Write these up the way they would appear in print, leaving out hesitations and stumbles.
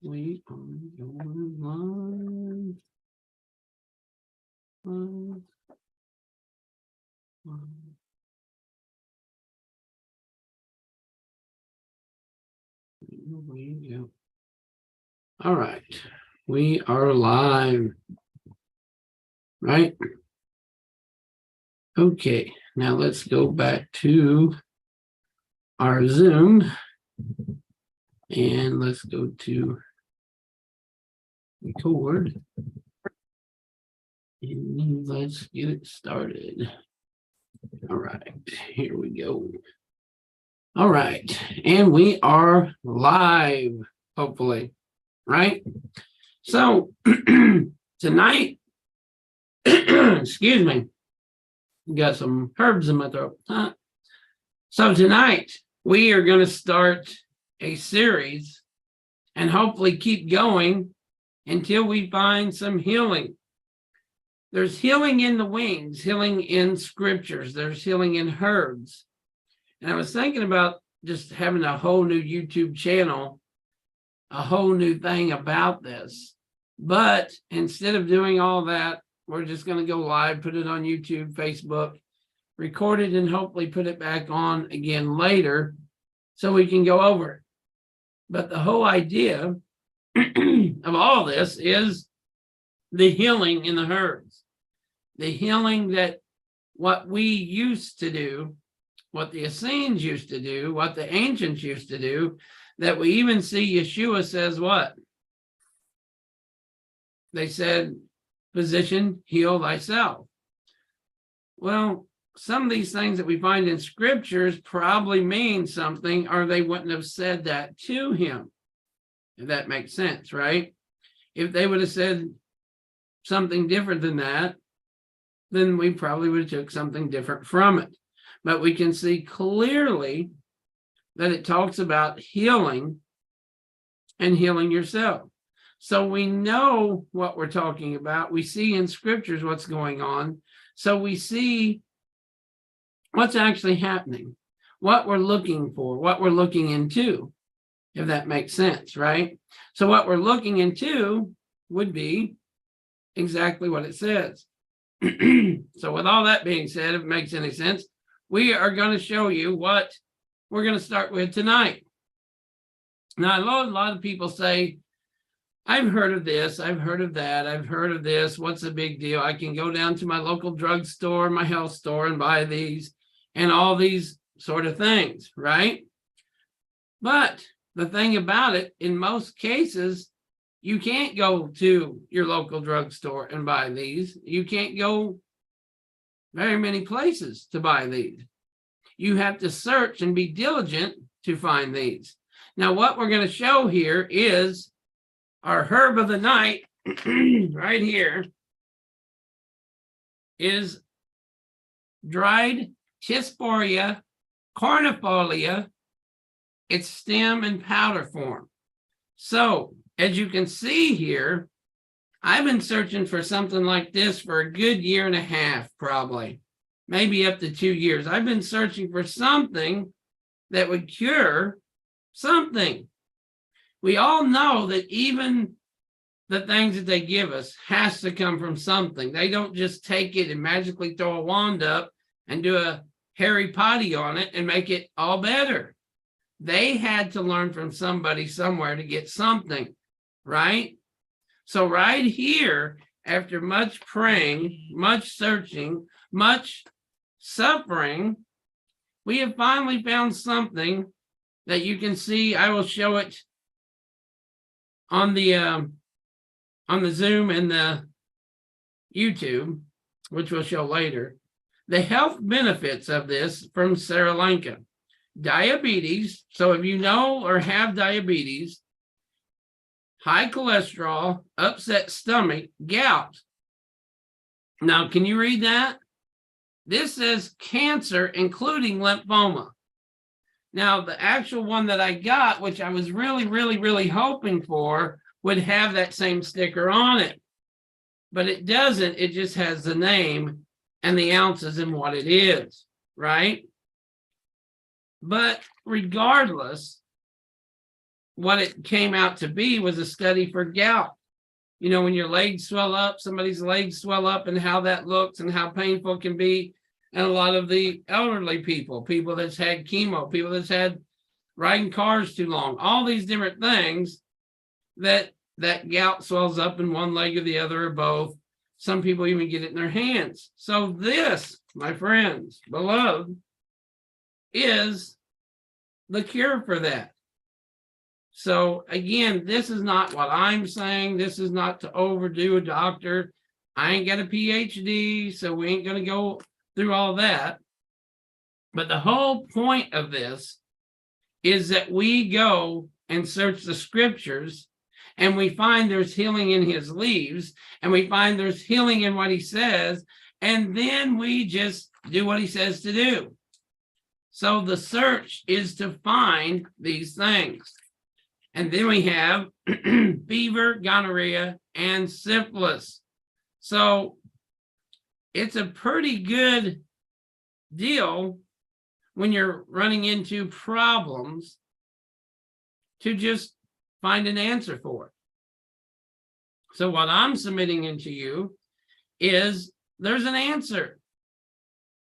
We are going live. All right, we are live, right? Okay, now let's go back to our Zoom and let's go to record and let's get it started. All right, here we go. All right, and we are live, hopefully, right? So tonight, excuse me, got some herbs in my throat. So tonight we are going to start a series and hopefully keep going until we find some healing. There's healing in the wings, healing in scriptures, there's healing in herbs. And I was thinking about just having a whole new YouTube channel, a whole new thing about this. But instead of doing all that, we're just going to go live, put it on YouTube, Facebook, record it, and hopefully put it back on again later so we can go over it. But the whole idea of all this is the healing in the herbs, the healing that what we used to do, what the Essenes used to do, what the ancients used to do, that we even see Yeshua says what? They said, physician, heal thyself. Well, some of these things that we find in scriptures probably mean something, or they wouldn't have said that to him. If that makes sense, right? If they would have said something different than that, then we probably would have took something different from it. But we can see clearly that it talks about healing and healing yourself. So we know what we're talking about. We see in scriptures what's going on. So we see what's actually happening, what we're looking for, what we're looking into, if that makes sense, right? So what we're looking into would be exactly what it says. So with all that being said, if it makes any sense, we are going to show you what we're going to start with tonight. Now, I know a lot of people say, I've heard of this, I've heard of that, I've heard of this. What's the big deal? I can go down to my local drugstore, my health store, and buy these and all these sort of things, right? But the thing about it, in most cases, you can't go to your local drugstore and buy these. You can't go very many places to buy these. You have to search and be diligent to find these. Now, what we're going to show here is our herb of the night, right here, is dried Tisporia cornifolia, its stem in powder form. So, as you can see here, I've been searching for something like this for a good year and a half, probably, maybe up to 2 years. I've been searching for something that would cure something. We all know that even the things that they give us has to come from something. They don't just take it and magically throw a wand up and do a Harry Potter on it and make it all better. They had to learn from somebody somewhere to get something, right? So right here, after much praying, much searching, much suffering, we have finally found something that you can see. I will show it on the Zoom and the YouTube, which we'll show later. The health benefits of this from Sri Lanka. Diabetes, so if you know or have diabetes, high cholesterol, upset stomach, gout. Now, can you read that? This says cancer, including lymphoma. Now, the actual one that I got, which I was really hoping for, would have that same sticker on it. But it doesn't. It just has the name and the ounces and what it is, right? But regardless, what it came out to be was a study for gout. You know, when your legs swell up, somebody's legs swell up, and how that looks and how painful it can be. And a lot of the elderly people, people that's had chemo, people that's had riding cars too long, all these different things that gout swells up in one leg or the other or both. Some people even get it in their hands. So this, my friends, beloved, is the cure for that. So again, this is not what I'm saying. This is not to overdo a doctor. I ain't got a PhD, so we ain't going to go through all that. But the whole point of this is that we go and search the scriptures, and we find there's healing in his leaves, and we find there's healing in what he says, and then we just do what he says to do. So the search is to find these things. And then we have fever, gonorrhea, and syphilis. So it's a pretty good deal when you're running into problems to just find an answer for it. So what I'm submitting into you is there's an answer.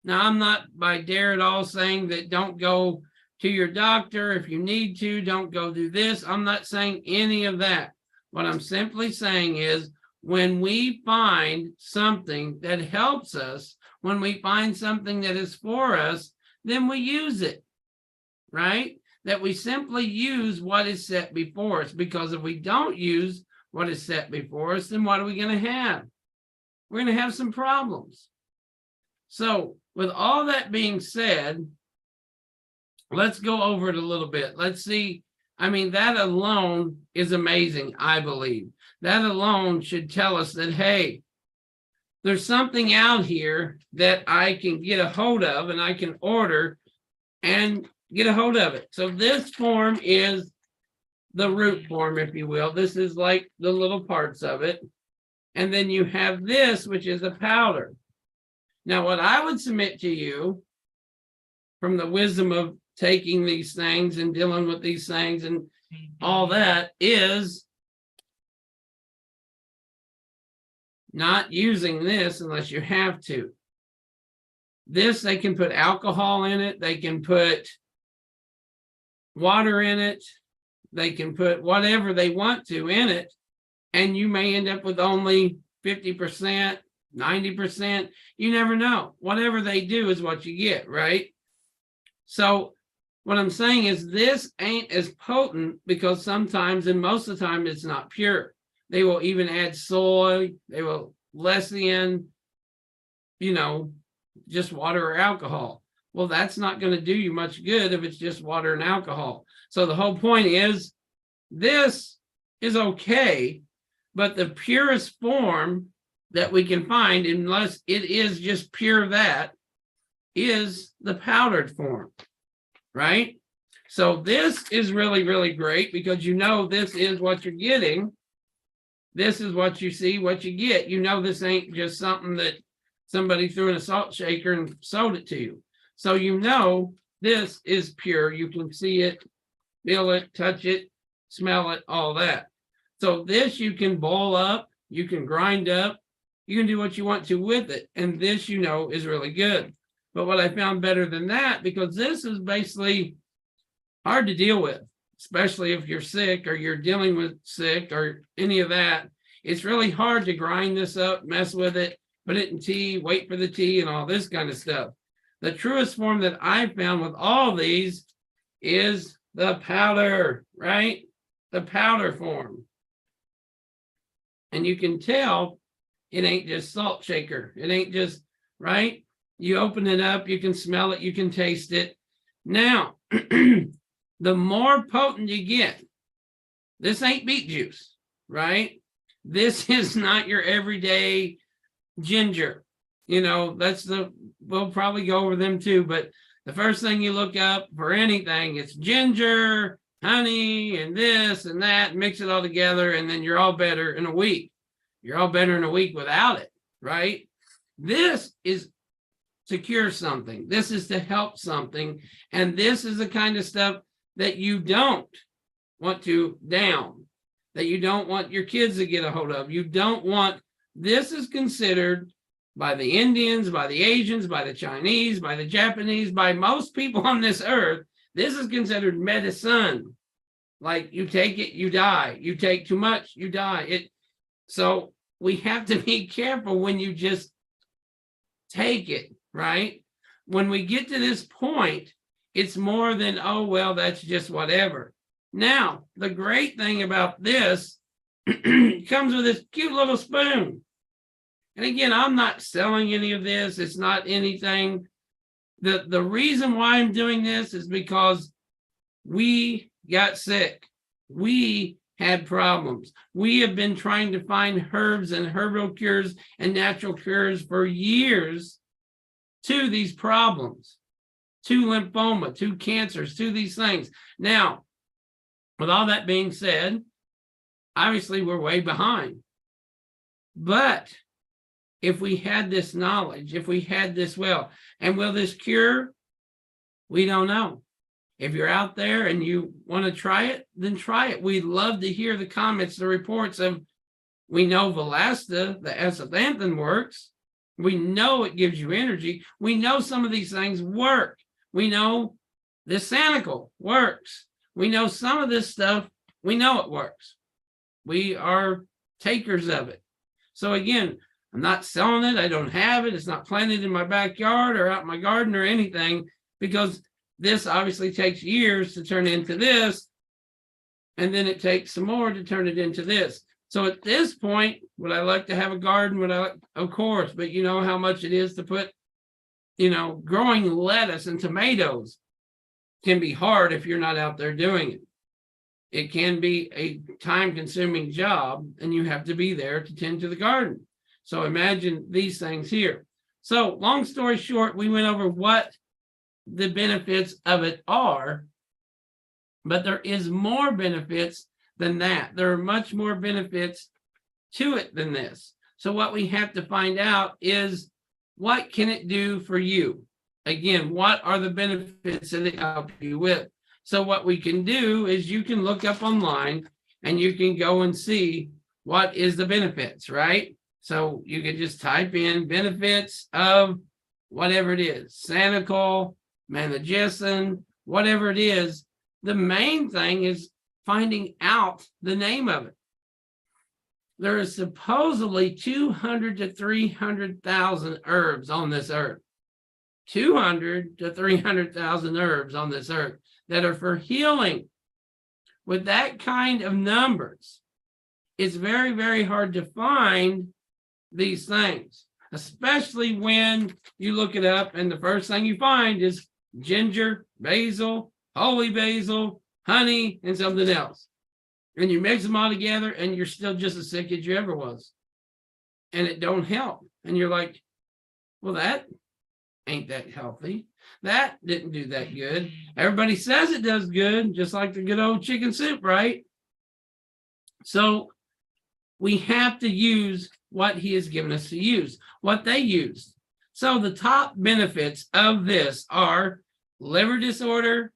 Now, I'm not by dare at all saying that don't go to your doctor. If you need to, don't go do this. I'm not saying any of that. What I'm simply saying is when we find something that helps us, when we find something that is for us, then we use it, right? That we simply use what is set before us, because if we don't use what is set before us, then what are we going to have? We're going to have some problems. So with all that being said, let's go over it a little bit. Let's see. I mean, that alone is amazing, I believe. That alone should tell us that, hey, there's something out here that I can get a hold of and I can order and get a hold of it. So this form is the root form, if you will. This is like the little parts of it. And then you have this, which is a powder. Now, what I would submit to you from the wisdom of taking these things and dealing with these things and all that is not using this unless you have to. This, they can put alcohol in it. They can put water in it. They can put whatever they want to in it. And you may end up with only 50%, 90%. You never know. Whatever they do is what you get, right? So what I'm saying is this ain't as potent because sometimes, and most of the time, it's not pure. They will even add soy. They will lessen, just water or alcohol. Well, that's not going to do you much good if it's just water and alcohol. So the whole point is this is okay, but the purest form that we can find, unless it is just pure that, is the powdered form. Right? So this is really, really great because this is what you're getting. This is what you see, what you get. This ain't just something that somebody threw in a salt shaker and sold it to you. So this is pure. You can see it, feel it, touch it, smell it, all that. So this you can boil up, you can grind up, you can do what you want to with it. And this, is really good. But what I found better than that, because this is basically hard to deal with, especially if you're sick or you're dealing with sick or any of that. It's really hard to grind this up, mess with it, put it in tea, wait for the tea and all this kind of stuff. The truest form that I found with all these is the powder, right? The powder form. And you can tell it ain't just salt shaker. It ain't just, right? You open it up, you can smell it, you can taste it. Now, the more potent you get, this ain't beet juice, right? This is not your everyday ginger. We'll probably go over them too, but the first thing you look up for anything, it's ginger, honey, and this and that, mix it all together, and then you're all better in a week. You're all better in a week without it, right? This is to cure something. This is to help something. And this is the kind of stuff that you don't want to down, that you don't want your kids to get a hold of. You don't want, this is considered by the Indians, by the Asians, by the Chinese, by the Japanese, by most people on this earth, this is considered medicine. Like you take it, you die. You take too much, you die. So we have to be careful when you just take it, right? When we get to this point, it's more than, oh, well, that's just whatever. Now, the great thing about this comes with this cute little spoon. And again, I'm not selling any of this. It's not anything. The reason why I'm doing this is because we got sick. We had problems. We have been trying to find herbs and herbal cures and natural cures for years to these problems, to lymphoma, to cancers, to these things. Now, with all that being said, obviously we're way behind. But if we had this knowledge, if we had this and will this cure? We don't know. If you're out there and you want to try it, then try it. We'd love to hear the comments, the reports of, we know Velasta, the azathanthin works. We know it gives you energy. We know some of these things work. We know the Sanical works. We know some of this stuff, we know it works. We are takers of it. So again, I'm not selling it. I don't have it. It's not planted in my backyard or out in my garden or anything, because this obviously takes years to turn into this. And then it takes some more to turn it into this. So at this point, would I like to have a garden? Would I like, of course, but you know how much it is to put, growing lettuce and tomatoes can be hard if you're not out there doing it. It can be a time-consuming job, and you have to be there to tend to the garden. So imagine these things here. So long story short, we went over what the benefits of it are, but there is more benefits than that. There are much more benefits to it than this. So what we have to find out is, what can it do for you? Again, what are the benefits that it help you with? So what we can do is you can look up online and you can go and see what is the benefits, right? So you can just type in benefits of whatever it is, Sanical, Managessin, whatever it is. The main thing is finding out the name of it. There is supposedly 200 to 300,000 herbs on this earth. 200 to 300,000 herbs on this earth that are for healing. With that kind of numbers, it's very, very hard to find these things, especially when you look it up and the first thing you find is ginger, basil, holy basil, honey, and something else. And you mix them all together and you're still just as sick as you ever was. And it don't help. And you're like, well, that ain't that healthy. That didn't do that good. Everybody says it does good, just like the good old chicken soup, right? So we have to use what he has given us to use, what they used. So the top benefits of this are liver disorder.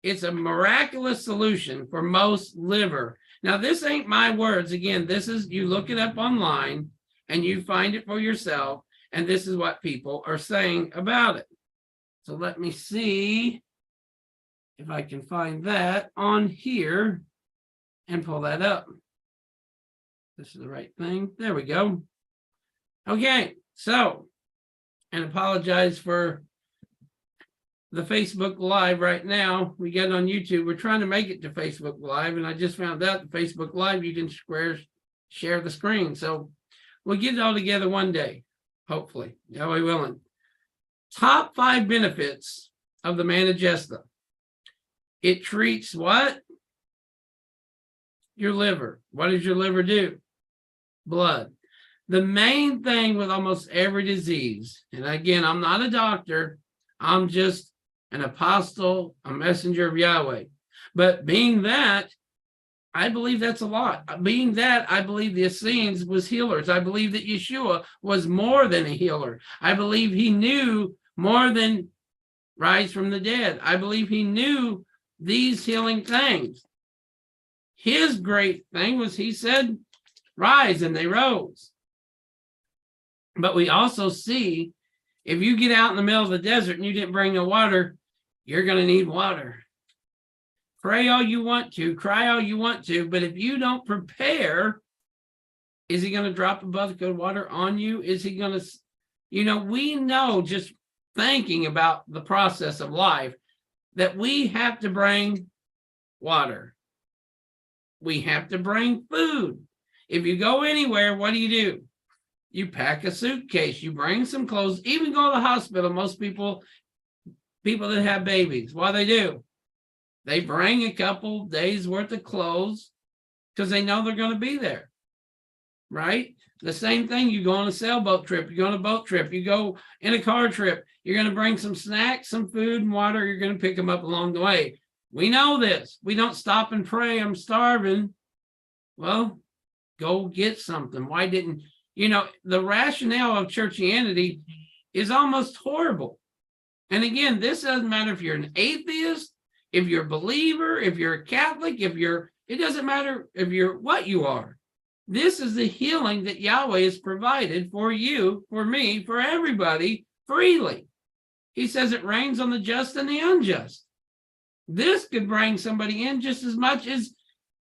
It's a miraculous solution for most liver. Now, this ain't my words. Again, this is, you look it up online and you find it for yourself. And this is what people are saying about it. So let me see if I can find that on here and pull that up. This is the right thing. There we go. Okay, so, and apologize for the Facebook Live right now. We get on YouTube. We're trying to make it to Facebook Live, and I just found out the Facebook Live, you can share the screen. So we'll get it all together one day, hopefully. Yahweh willing. Top 5 benefits of the Managesta. It treats what? Your liver. What does your liver do? Blood. The main thing with almost every disease, and again, I'm not a doctor, I'm just an apostle, a messenger of Yahweh. But being that, I believe that's a lot. Being that, I believe the Essenes was healers. I believe that Yeshua was more than a healer. I believe he knew more than rise from the dead. I believe he knew these healing things. his great thing was he said, rise, and they rose. But we also see if you get out in the middle of the desert and you didn't bring no water, you're going to need water. Pray all you want to, cry all you want to, but if you don't prepare, is he going to drop a bucket of water on you? Is he going to, we know just thinking about the process of life that we have to bring water. We have to bring food. If you go anywhere, what do? You pack a suitcase, you bring some clothes, even go to the hospital. Most people that have babies, what do? They bring a couple days worth of clothes because they know they're going to be there, right? The same thing, you go on a sailboat trip, you go on a boat trip, you go in a car trip, you're going to bring some snacks, some food and water, you're going to pick them up along the way. We know this. We don't stop and pray, I'm starving. Well, go get something. Why didn't, the rationale of churchianity is almost horrible. And again, this doesn't matter if you're an atheist, if you're a believer, if you're a Catholic, it doesn't matter if you're what you are. This is the healing that Yahweh has provided for you, for me, for everybody freely. He says it rains on the just and the unjust. This could bring somebody in just as much as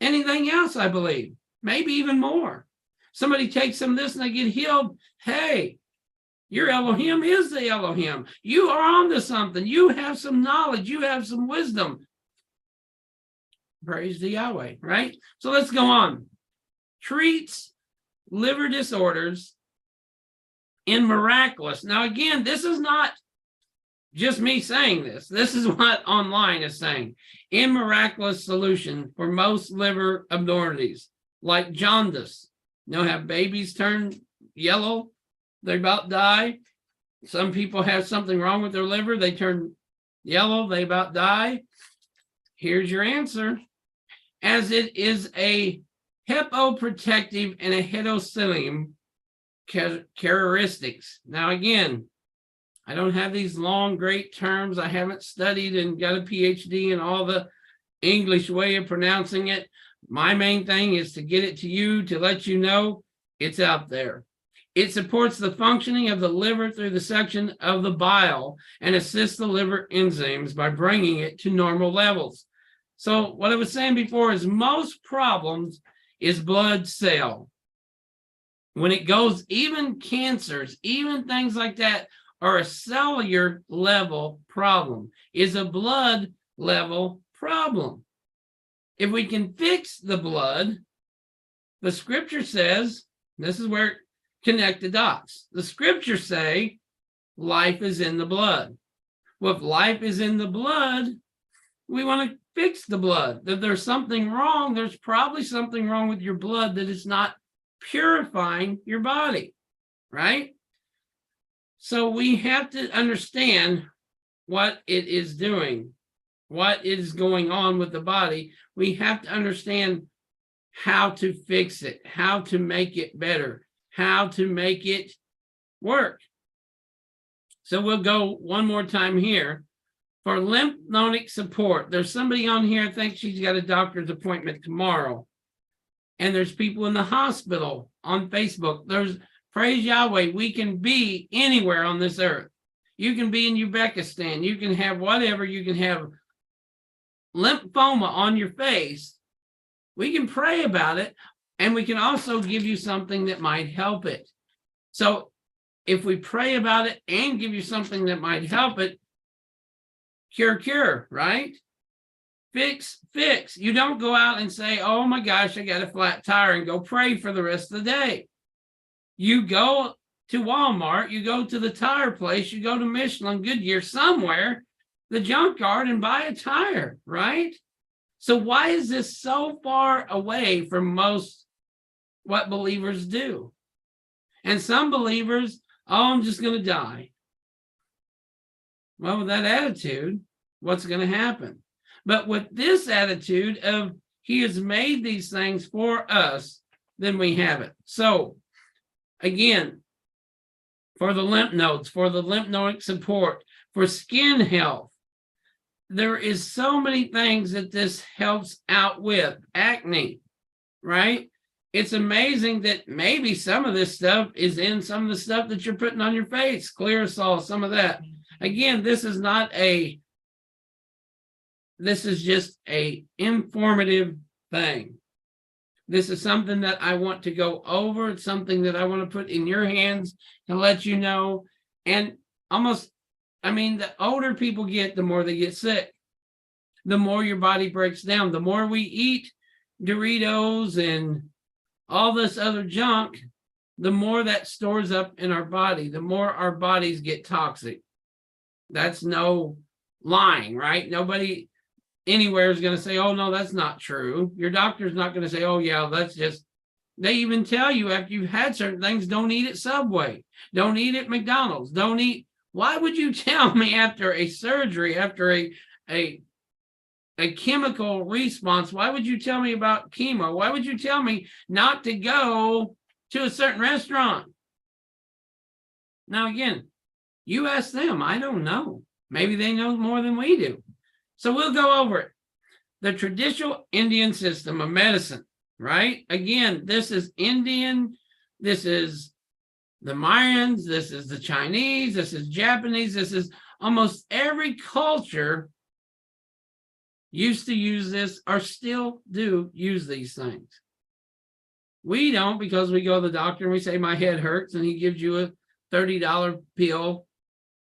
anything else, I believe, maybe even more. Somebody takes some of this and they get healed. Hey, your Elohim is the Elohim. You are onto something. You have some knowledge. You have some wisdom. Praise the Yahweh, right? So let's go on. Treats liver disorders in miraculous. Now, again, this is not just me saying this. This is what online is saying. In miraculous solution for most liver abnormalities, like jaundice. Have babies turn yellow. They about die. Some people have something wrong with their liver. They turn yellow. They about die. Here's your answer. As it is a hepoprotective and a heterocylium characteristics. Now, again, I don't have these long, great terms. I haven't studied and got a PhD in all the English way of pronouncing it. My main thing is to get it to you, to let you know it's out there. It supports the functioning of the liver through the section of the bile and assists the liver enzymes by bringing it to normal levels. So what I was saying before is most problems is blood cell. When it goes, even cancers, even things like that are a cellular level problem, is a blood level problem. If we can fix the blood, the scripture says, this is where connect the dots. The scriptures say life is in the blood. Well, if life is in the blood, we want to fix the blood. If there's something wrong, there's probably something wrong with your blood that is not purifying your body, right? So we have to understand what it is doing, what is going on with the body. We have to understand how to fix it, how to make it better, how to make it work. So we'll go one more time here. For lymph node support, there's somebody on here, I think she's got a doctor's appointment tomorrow. And there's people in the hospital on Facebook. There's, praise Yahweh, we can be anywhere on this earth. You can be in Uzbekistan. You can have whatever. You can have lymphoma on your face. We can pray about it. And we can also give you something that might help it. So if we pray about it and give you something that might help it, cure, right? Fix. You don't go out and say, oh my gosh, I got a flat tire, and go pray for the rest of the day. You go to Walmart, you go to the tire place, you go to Michelin, Goodyear, somewhere, the junkyard, and buy a tire, right? So why is this so far away from most what believers do? And some believers, oh, I'm just going to die. Well, with that attitude, what's going to happen? But with this attitude of he has made these things for us, then we have it. So again, for the lymph nodes, for the lymph node support, for skin health, there is so many things that this helps out with. Acne, right? It's amazing that maybe some of this stuff is in some of the stuff that you're putting on your face, Clearasil, some of that. Again, this is just a informative thing. This is something that I want to go over. It's something that I want to put in your hands to let you know. And the older people get, the more they get sick. The more your body breaks down. The more we eat Doritos and all this other junk, the more that stores up in our body, the more our bodies get toxic. That's no lying, right? Nobody anywhere is going to say, oh, no, that's not true. Your doctor's not going to say, oh, yeah, that's just, they even tell you after you've had certain things, don't eat at Subway, don't eat at McDonald's, don't eat. Why would you tell me after a surgery, after a chemical response, why would you tell me about chemo? Why would you tell me not to go to a certain restaurant? Now, again, you ask them. I don't know. Maybe they know more than we do. So we'll go over it. The traditional Indian system of medicine, right? Again, this is Indian. This is the Mayans. This is the Chinese. This is Japanese. This is almost every culture used to use this or still do use these things. We don't, because we go to the doctor and we say my head hurts and he gives you a $30 pill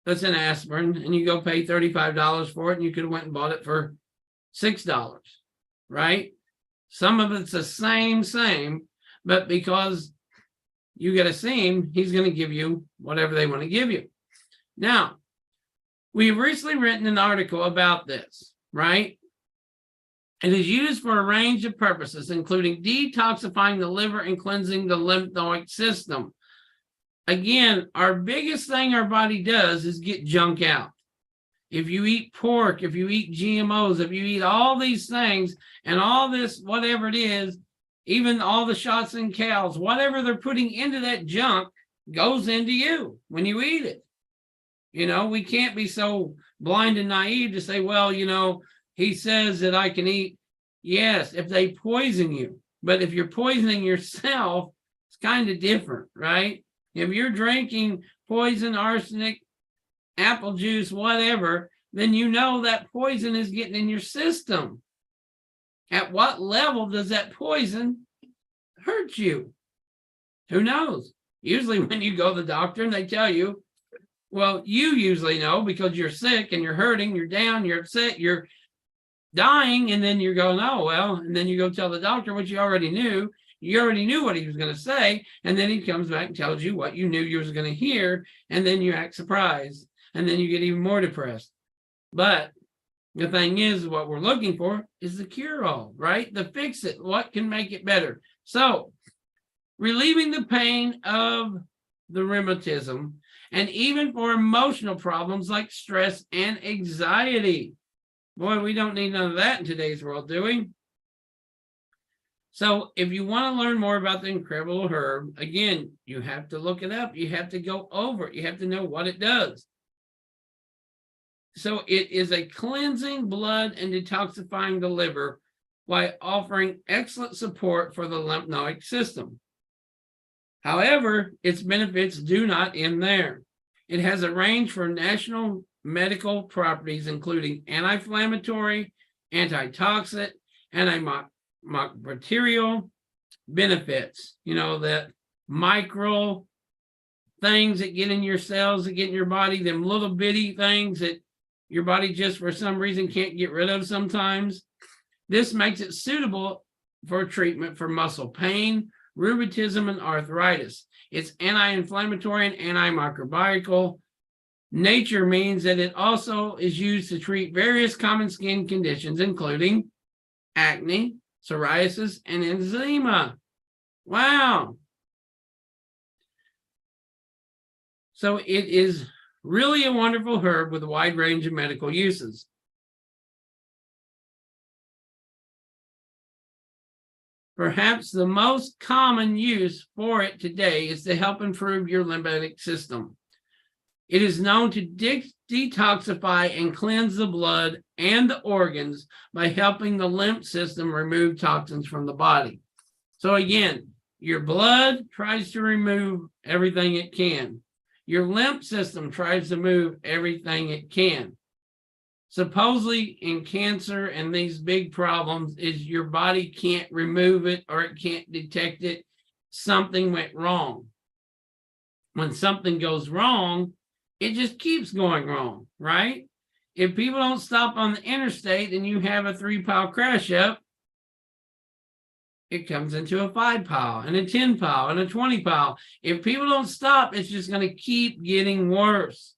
that's an aspirin and you go pay $35 for it and you could have went and bought it for $6, right? Some of it's the same, but because you get a seam, he's going to give you whatever they want to give you. Now, we've recently written an article about this, right? It is used for a range of purposes, including detoxifying the liver and cleansing the lymphatic system. Again, our biggest thing our body does is get junk out. If you eat pork, if you eat GMOs, if you eat all these things and all this, whatever it is, even all the shots in cows, whatever they're putting into that junk goes into you when you eat it. You know, we can't be so blind and naive to say, well, you know, he says that I can eat. Yes, if they poison you. But if you're poisoning yourself, it's kind of different, right? If you're drinking poison, arsenic, apple juice, whatever, then you know that poison is getting in your system. At what level does that poison hurt you? Who knows? Usually when you go to the doctor and they tell you, well, you usually know because you're sick and you're hurting, you're down, you're upset, you're dying, and then you're going, oh, well, and then you go tell the doctor what you already knew. You already knew what he was going to say, and then he comes back and tells you what you knew you was going to hear, and then you act surprised, and then you get even more depressed. But the thing is, what we're looking for is the cure-all, right? The fix-it. What can make it better? So, relieving the pain of the rheumatism, and even for emotional problems like stress and anxiety. Boy, we don't need none of that in today's world, do we? So if you want to learn more about the incredible herb, again, you have to look it up. You have to go over it. You have to know what it does. So it is a cleansing blood and detoxifying the liver while offering excellent support for the lymphatic system. However, its benefits do not end there. It has a range for national medical properties, including anti-inflammatory, antitoxic, antibacterial benefits. You know, that micro things that get in your cells, that get in your body, them little bitty things that your body just for some reason can't get rid of sometimes. This makes it suitable for treatment for muscle pain, rheumatism, and arthritis. It's anti-inflammatory and antimicrobial. Nature means that it also is used to treat various common skin conditions, including acne, psoriasis, and eczema. Wow. So it is really a wonderful herb with a wide range of medical uses. Perhaps the most common use for it today is to help improve your lymphatic system. It is known to detoxify and cleanse the blood and the organs by helping the lymph system remove toxins from the body. So again, your blood tries to remove everything it can. Your lymph system tries to move everything it can. Supposedly in cancer and these big problems is your body can't remove it or it can't detect it. Something went wrong. When something goes wrong, it just keeps going wrong, right? If people don't stop on the interstate and you have a 3-pile crash up, it comes into a 5-pile and a 10-pile and a 20-pile. If people don't stop, it's just going to keep getting worse.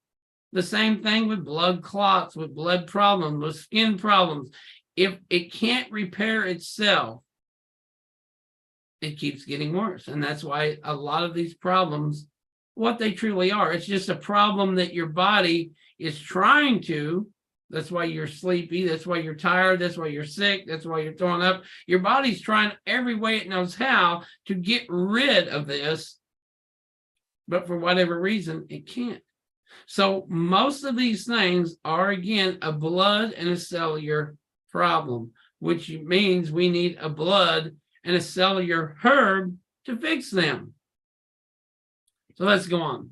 The same thing with blood clots, with blood problems, with skin problems. If it can't repair itself, it keeps getting worse. And that's why a lot of these problems, what they truly are, it's just a problem that your body is trying to. That's why you're sleepy. That's why you're tired. That's why you're sick. That's why you're throwing up. Your body's trying every way it knows how to get rid of this. But for whatever reason, it can't. So most of these things are, again, a blood and a cellular problem, which means we need a blood and a cellular herb to fix them. So let's go on.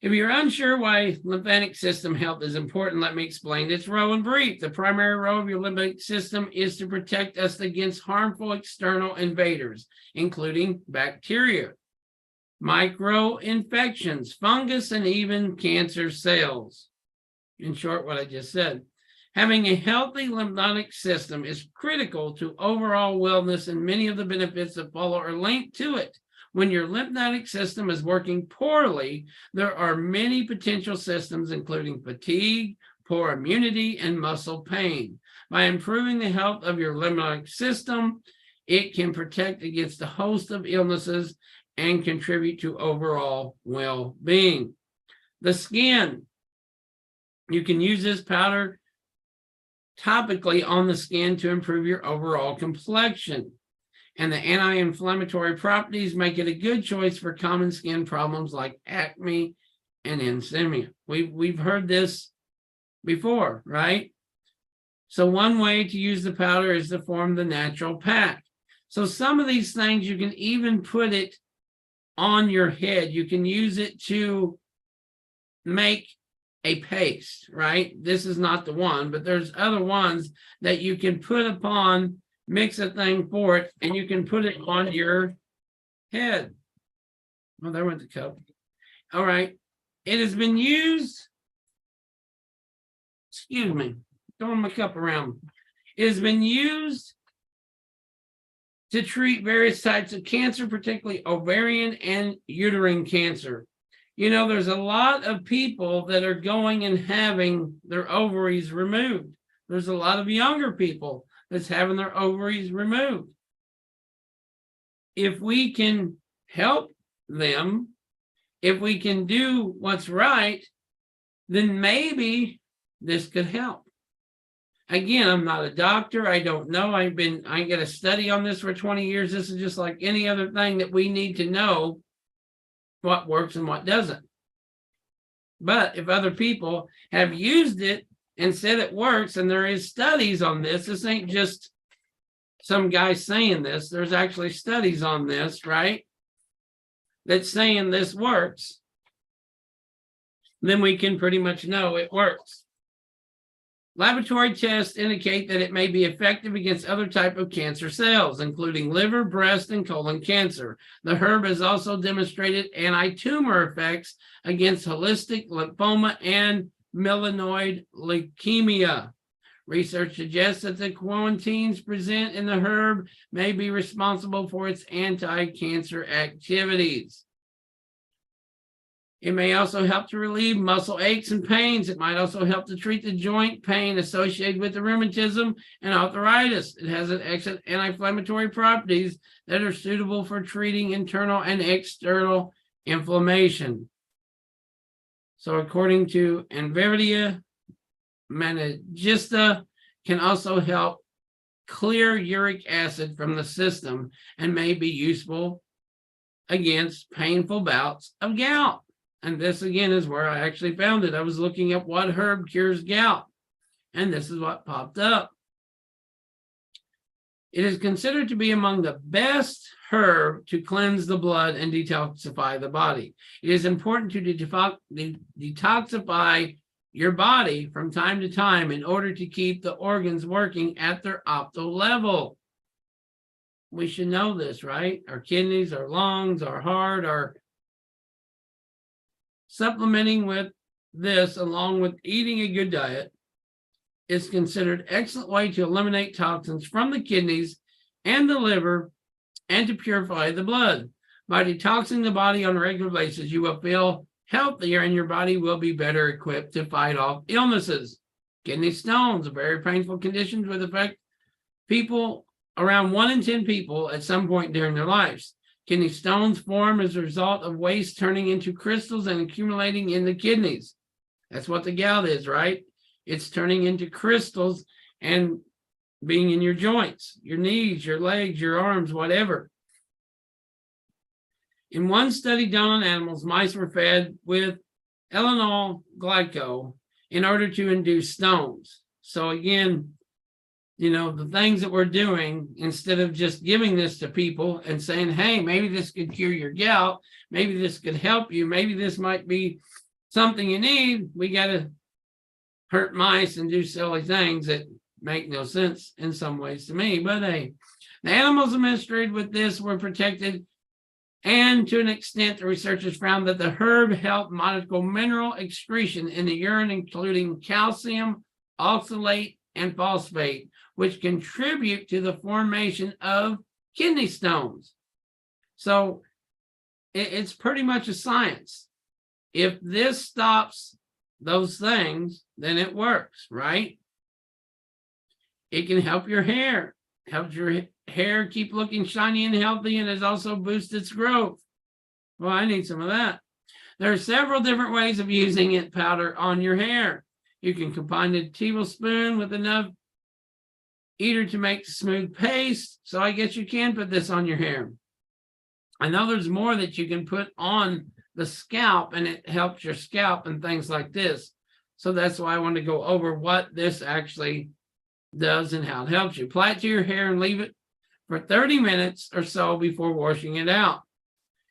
If you're unsure why lymphatic system health is important, let me explain its role in brief. The primary role of your lymphatic system is to protect us against harmful external invaders, including bacteria, micro-infections, fungus, and even cancer cells. In short, what I just said. Having a healthy lymphatic system is critical to overall wellness, and many of the benefits that follow are linked to it. When your lymphatic system is working poorly, there are many potential symptoms, including fatigue, poor immunity, and muscle pain. By improving the health of your lymphatic system, it can protect against a host of illnesses and contribute to overall well-being. The skin. You can use this powder topically on the skin to improve your overall complexion. And the anti-inflammatory properties make it a good choice for common skin problems like acne and eczema. We've heard this before, right? So one way to use the powder is to form the natural pack. So some of these things, you can even put it on your head. You can use it to make a paste, right? This is not the one, but there's other ones that you can put upon, mix a thing for it, and you can put it on your head. Oh, there went the cup. All right. It has been used, excuse me, throwing my cup around. It has been used to treat various types of cancer, particularly ovarian and uterine cancer. You know, there's a lot of people that are going and having their ovaries removed. There's a lot of younger people that's having their ovaries removed. If we can help them, if we can do what's right, then maybe this could help. Again, I'm not a doctor. I don't know. I ain't got a study on this for 20 years. This is just like any other thing that we need to know what works and what doesn't. But if other people have used it and said it works, and there is studies on this ain't just some guy saying this. There's actually studies on this, right? That's saying this works. Then we can pretty much know it works. Laboratory tests indicate that it may be effective against other types of cancer cells, including liver, breast, and colon cancer. The herb has also demonstrated anti-tumor effects against holistic lymphoma and myeloid leukemia. Research suggests that the quinones present in the herb may be responsible for its anti-cancer activities. It may also help to relieve muscle aches and pains. It might also help to treat the joint pain associated with the rheumatism and arthritis. It has an excellent anti-inflammatory properties that are suitable for treating internal and external inflammation. So according to Anveria, Managista can also help clear uric acid from the system and may be useful against painful bouts of gout. And this again is where I actually found it. I was looking at what herb cures gout, and this is what popped up. It is considered to be among the best herb to cleanse the blood and detoxify the body. It is important to detoxify your body from time to time in order to keep the organs working at their optimal level. We should know this, right? Our kidneys, our lungs, our heart, our supplementing with this along with eating a good diet is considered an excellent way to eliminate toxins from the kidneys and the liver and to purify the blood. By detoxing the body on a regular basis, you will feel healthier and your body will be better equipped to fight off illnesses. Kidney stones, a very painful condition with affect people, around 1 in 10 people at some point during their lives. Kidney stones form as a result of waste turning into crystals and accumulating in the kidneys. That's what the gout is, right? It's turning into crystals and being in your joints, your knees, your legs, your arms, whatever. In one study done on animals, mice were fed with ethanol glycol in order to induce stones. So again, you know, the things that we're doing, instead of just giving this to people and saying, hey, maybe this could cure your gout, maybe this could help you, maybe this might be something you need, we got to hurt mice and do silly things that make no sense in some ways to me. But hey, the animals administered with this were protected, and to an extent, the researchers found that the herb helped monitor mineral excretion in the urine, including calcium, oxalate, and phosphate, which contribute to the formation of kidney stones. So it's pretty much a science. If this stops those things, then it works, right? It can help your hair, helps your hair keep looking shiny and healthy, and it also boosts its growth. Well, I need some of that. There are several different ways of using it powder on your hair. You can combine a tablespoon with enough either to make smooth paste. So I guess you can put this on your hair. I know there's more that you can put on the scalp, and it helps your scalp and things like this. So that's why I want to go over what this actually does and how it helps you. Apply it to your hair and leave it for 30 minutes or so before washing it out.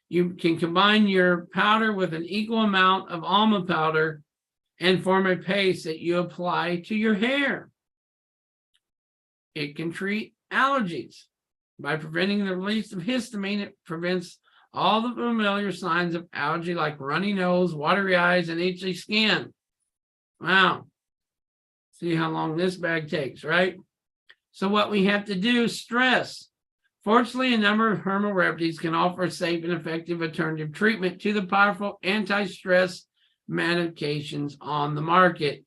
You can combine your powder with an equal amount of almond powder and form a paste that you apply to your hair. It can treat allergies. By preventing the release of histamine, it prevents all the familiar signs of allergy like runny nose, watery eyes, and itchy skin. Wow. See how long this bag takes, right? So what we have to do is stress. Fortunately, a number of herbal remedies can offer a safe and effective alternative treatment to the powerful anti-stress medications on the market.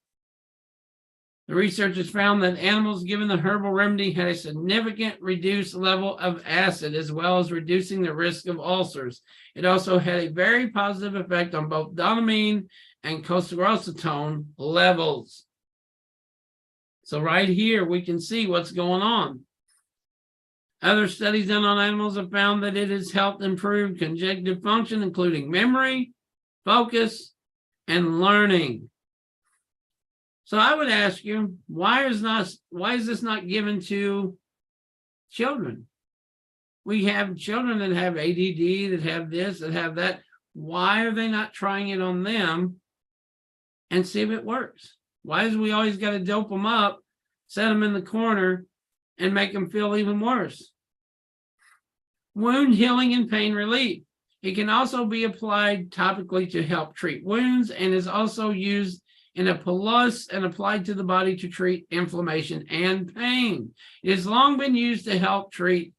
The researchers found that animals given the herbal remedy had a significant reduced level of acid, as well as reducing the risk of ulcers. It also had a very positive effect on both dopamine and cholesterol levels. So right here, we can see what's going on. Other studies done on animals have found that it has helped improve cognitive function, including memory, focus, and learning. So I would ask you, why is this not given to children? We have children that have ADD, that have this, that have that. Why are they not trying it on them and see if it works? Why is we always got to dope them up, set them in the corner, and make them feel even worse? Wound healing and pain relief. It can also be applied topically to help treat wounds, and is also used in a poultice and applied to the body to treat inflammation and pain. It has long been used to help treat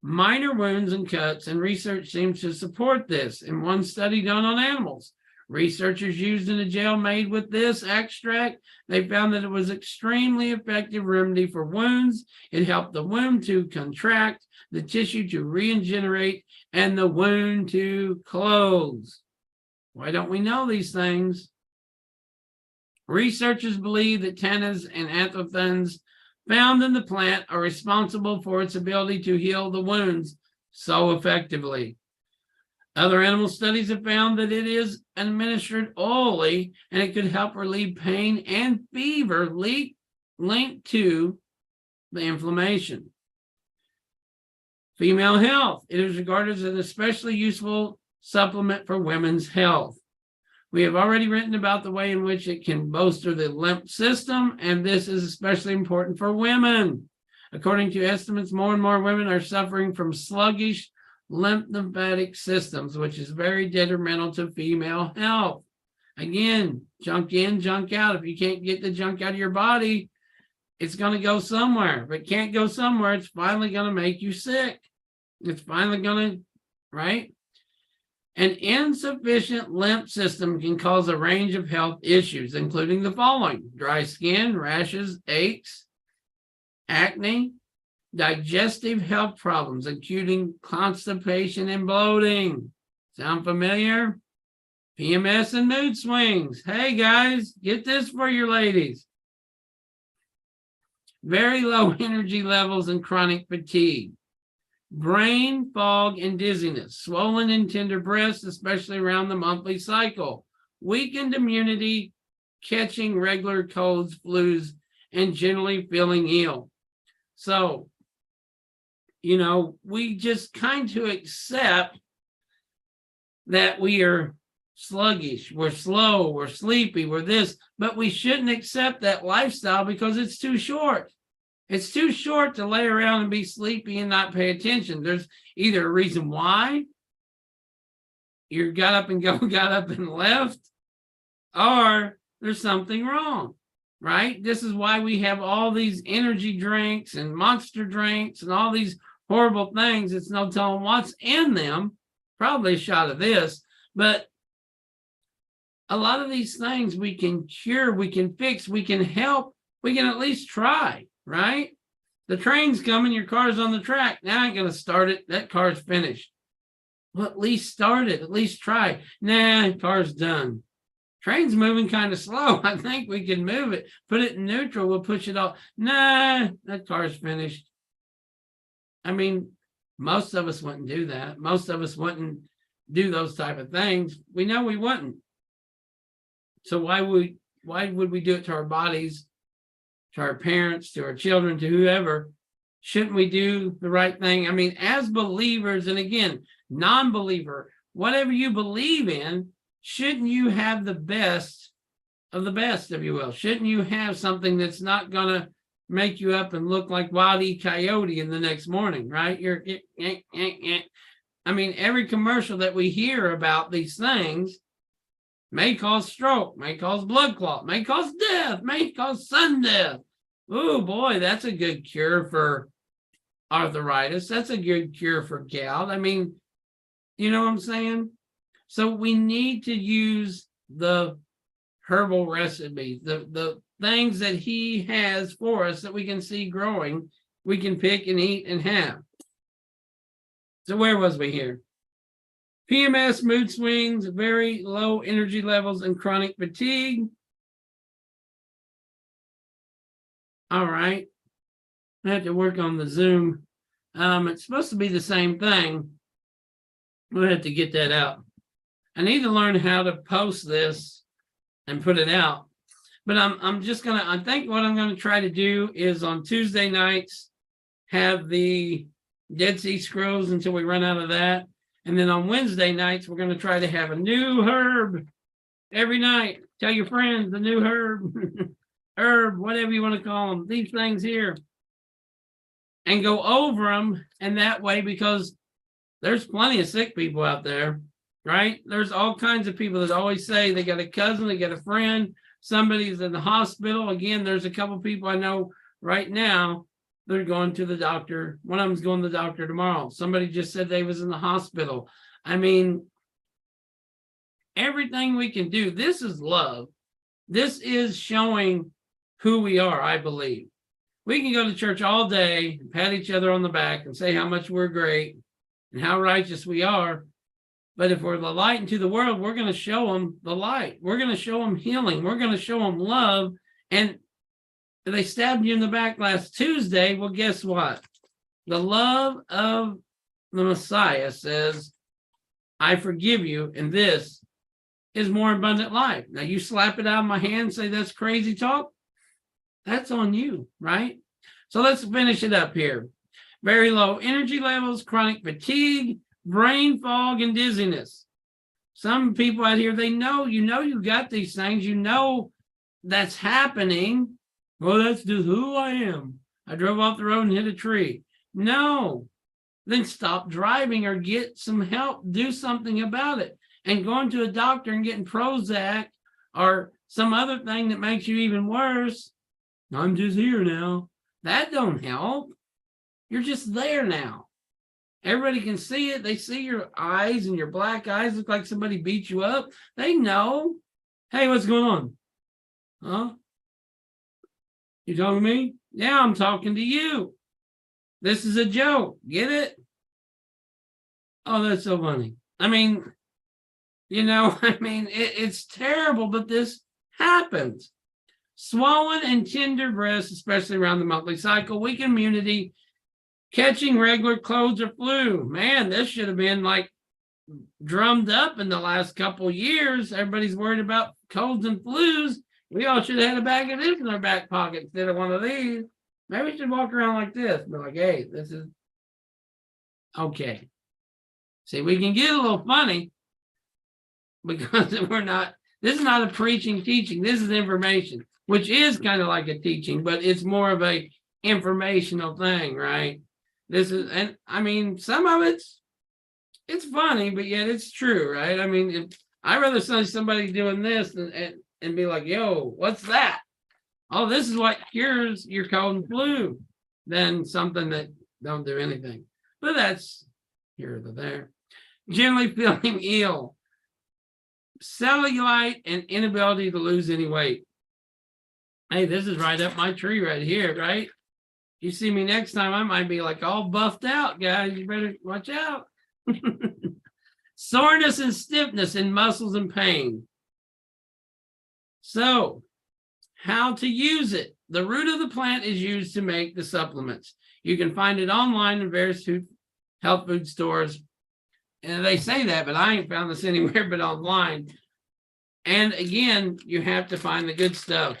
minor wounds and cuts, and research seems to support this. In one study done on animals, researchers used in a gel made with this extract, they found that it was extremely effective remedy for wounds. It helped the wound to contract, the tissue to regenerate, and the wound to close. Why don't we know these things? Researchers believe that tannins and anthocyanins found in the plant are responsible for its ability to heal the wounds so effectively. Other animal studies have found that it is administered orally and it could help relieve pain and fever linked to the inflammation. Female health. It is regarded as an especially useful supplement for women's health. We have already written about the way in which it can bolster the lymph system, and this is especially important for women. According to estimates, more and more women are suffering from sluggish lymphatic systems, which is very detrimental to female health. Again, junk in, junk out. If you can't get the junk out of your body, it's going to go somewhere. If it can't go somewhere, it's finally going to make you sick. It's finally going to, right? An insufficient lymph system can cause a range of health issues, including the following: dry skin, rashes, aches, acne, digestive health problems, including constipation and bloating. Sound familiar? PMS and mood swings. Hey guys, get this for your ladies. Very low energy levels and chronic fatigue. Brain fog and dizziness, swollen and tender breasts, especially around the monthly cycle, weakened immunity, catching regular colds, flus, and generally feeling ill. So, we just kind of accept that we are sluggish, we're slow, we're sleepy, we're this, but we shouldn't accept that lifestyle because it's too short. It's too short to lay around and be sleepy and not pay attention. There's either a reason why you got up and left, or there's something wrong, right? This is why we have all these energy drinks and monster drinks and all these horrible things. It's no telling what's in them. Probably a shot of this, but a lot of these things we can cure, we can fix, we can help, we can at least try. Right? The train's coming, your car's on the track. Now I ain't going to start it. That car's finished. Well, at least start it. At least try. Nah, car's done. Train's moving kind of slow. I think we can move it. Put it in neutral. We'll push it off. Nah, that car's finished. I mean, most of us wouldn't do that. Most of us wouldn't do those type of things. We know we wouldn't. So why would we do it to our bodies, to our parents, to our children, to whoever? Shouldn't we do the right thing? I mean, as believers, and again, non-believer, whatever you believe in, shouldn't you have the best of the best, if you will? Shouldn't you have something that's not going to make you up and look like Wild E. Coyote in the next morning, right? I mean, every commercial that we hear about these things may cause stroke, may cause blood clot, may cause death, may cause sudden death. Oh boy, that's a good cure for arthritis. That's a good cure for gout. I mean, you know what I'm saying? So we need to use the herbal recipes, the things that he has for us that we can see growing, we can pick and eat and have. So where was we here? PMS, mood swings, very low energy levels, and chronic fatigue. All right. I have to work on the Zoom. It's supposed to be the same thing. We'll have to get that out. I need to learn how to post this and put it out. But I think what I'm going to try to do is on Tuesday nights, have the Dead Sea Scrolls until we run out of that. And then on Wednesday nights, we're going to try to have a new herb every night. Tell your friends the new herb, whatever you want to call them, these things here. And go over them. And that way, because there's plenty of sick people out there, right? There's all kinds of people that always say they got a cousin, they got a friend, somebody's in the hospital. Again, there's a couple people I know right now. They're going to the doctor. One of them's going to the doctor tomorrow. Somebody just said they was in the hospital. I mean, everything we can do. This is love. This is showing who we are, I believe. We can go to church all day and pat each other on the back and say how much we're great and how righteous we are. But if we're the light into the world, we're going to show them the light. We're going to show them healing. We're going to show them love. And they stabbed you in the back last Tuesday. Well, guess what? The love of the Messiah says, I forgive you, and this is more abundant life. Now you slap it out of my hand and say that's crazy talk. That's on you, right? So let's finish it up here. Very low energy levels, chronic fatigue, brain fog, and dizziness. Some people out here, they know, you got these things, that's happening. Well, that's just who I am. I drove off the road and hit a tree. No, then stop driving or get some help. Do something about it. And going to a doctor and getting Prozac or some other thing that makes you even worse. I'm just here now. That don't help. You're just there now. Everybody can see it. They see your eyes, and your black eyes look like somebody beat you up. They know. Hey, what's going on? Huh? You talking to me? Yeah, I'm talking to you. This is a joke. Get it? Oh, that's so funny. I mean, it's terrible, but this happens. Swollen and tender breasts, especially around the monthly cycle, weak immunity, catching regular colds or flu. Man, this should have been like drummed up in the last couple of years. Everybody's worried about colds and flus. We all should have had a bag of this in our back pocket instead of one of these. Maybe we should walk around like this. Be like, hey, this is okay. See, we can get a little funny because this is not a preaching teaching. This is information, which is kind of like a teaching, but it's more of a informational thing, right? Some of it's funny, but yet it's true, right? I'd rather see somebody doing this and be like, yo, what's that? Oh, this is what cures your cold and flu, than something that don't do anything. But that's here or there. Generally feeling ill, cellulite, and inability to lose any weight. Hey, this is right up my tree right here, right? You see me next time, I might be like all buffed out, guys. You better watch out. Soreness and stiffness in muscles and pain. So, how to use it? The root of the plant is used to make the supplements. You can find it online in various health food stores. And they say that, but I ain't found this anywhere but online. And again, you have to find the good stuff.